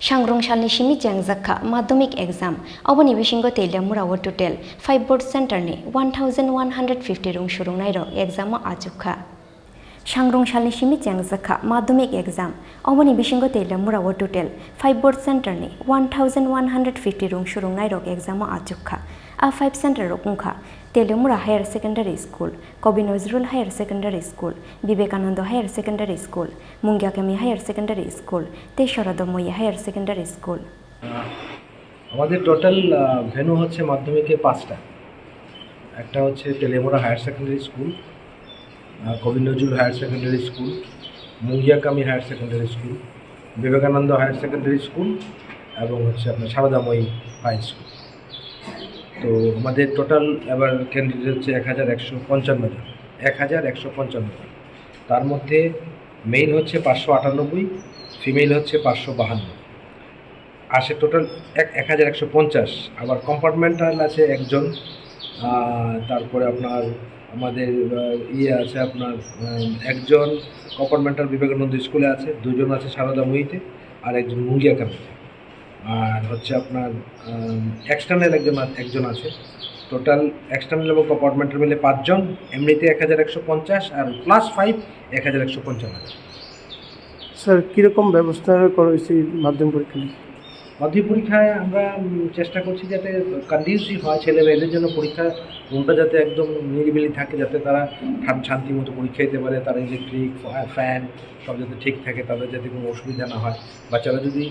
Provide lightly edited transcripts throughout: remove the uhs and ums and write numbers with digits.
सांग्रंशालनि Simi ExamRwkha Madhyamik exam oboni bisingo Teliamurao total 5 board center ni 1150 Rungsurungnai ro exam achukha सांग्रंशालनि Simi ExamRwkha Madhyamik exam oboni bisingo Teliamurao total 5 board center ni 1150 Rungsurungnai ro exam achukha a 5 center ro kungkha Teliamurao Higher Secondary School, Kobi Nozrul Higher Secondary School, Vivekananda Higher Secondary School, Madhyamik Higher Secondary School, Teshoradomoy Higher Secondary School. আমাদের total venue হচ্ছে মাধ্যমিকে 5টা। একটা হচ্ছে Teliamura higher secondary school, Kabi Nazrul higher secondary school, মুঙ্গিয়াকামি higher secondary school, Vivekananda higher secondary school এবং হচ্ছে আপনার সারদাময়ী হাই স্কুল। তো আমাদের টোটাল এবার ক্যান্ডিডেট হচ্ছে 1155 জন। তার মধ্যে মেল হচ্ছে 598, ফিমেল হচ্ছে 552, আসে টোটাল 1150। আবার কম্পার্টমেন্টাল আছে একজন, তারপরে আপনার আমাদের আছে আপনার একজন কম্পার্টমেন্টাল বিবেকানন্দ স্কুলে আছে, দুজন আছে সারদাময়ীতে আর একজন মুঙ্গিয়াকামিতে, আর হচ্ছে আপনার এক্সটার্নাল একজন আছে। টোটাল এক্সটার্নাল এবং কম্পার্টমেন্টাল মিলে 5 জন, এমনিতে 1150 আর +5 1155। স্যার কীরকম ব্যবস্থা করা হয়েছে মাধ্যমিক পরীক্ষা? মাধ্যমিক পরীক্ষায় আমরা চেষ্টা করছি যাতে কন্ডিউসিভ হয় ছেলেমেয়েদের জন্য, পরীক্ষা রুমটা যাতে একদম নিরিবিলি থাকে, যাতে তারা শান্তি মতো পরীক্ষা দিতে পারে, তারা ইলেকট্রিক ফ্যান সব যাতে ঠিক থাকে, তাদের যাতে কোনো অসুবিধা না হয়। বাচ্চারা যদি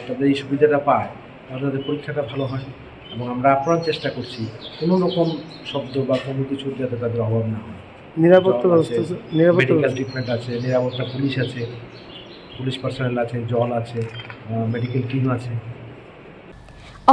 তাদের এই সুবিধাটা পায় তাহলে তাদের পরীক্ষাটা ভালো হয়। এবং আমরা আপ্রাণ চেষ্টা করছি কোনো রকম শব্দ বা কোনো কিছুর যাতে তাদের অভাব না হয়। নিরাপত্তা ব্যবস্থা, মেডিকেল ট্রিটমেন্ট আছে, নিরাপত্তা পুলিশ আছে, পুলিশ পার্সোনাল আছে, জল আছে, মেডিকেল টিম আছে।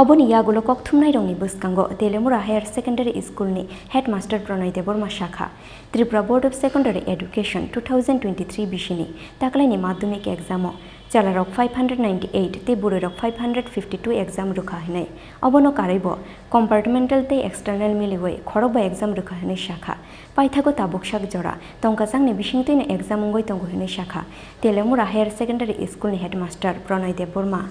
Oboni yagulo kokthumnai rongni bwskango Teliamurao Higher Secondary School ni Headmaster Pranay Deborma Shakha Tripura Board of Secondary Education 2023 Bisini taklaini Madhyamik exam Chalarok 598 te Burerok 552 ExamRwkha hinai obono karaibo compartmental te external miliwei Khorang ExamRwkha hinai Shakha paithago taboksak jora tongkajangni bisingtui exam ongoi tongo hinai Shakha Teliamurao Higher Secondary School ni Headmaster Pranay Deborma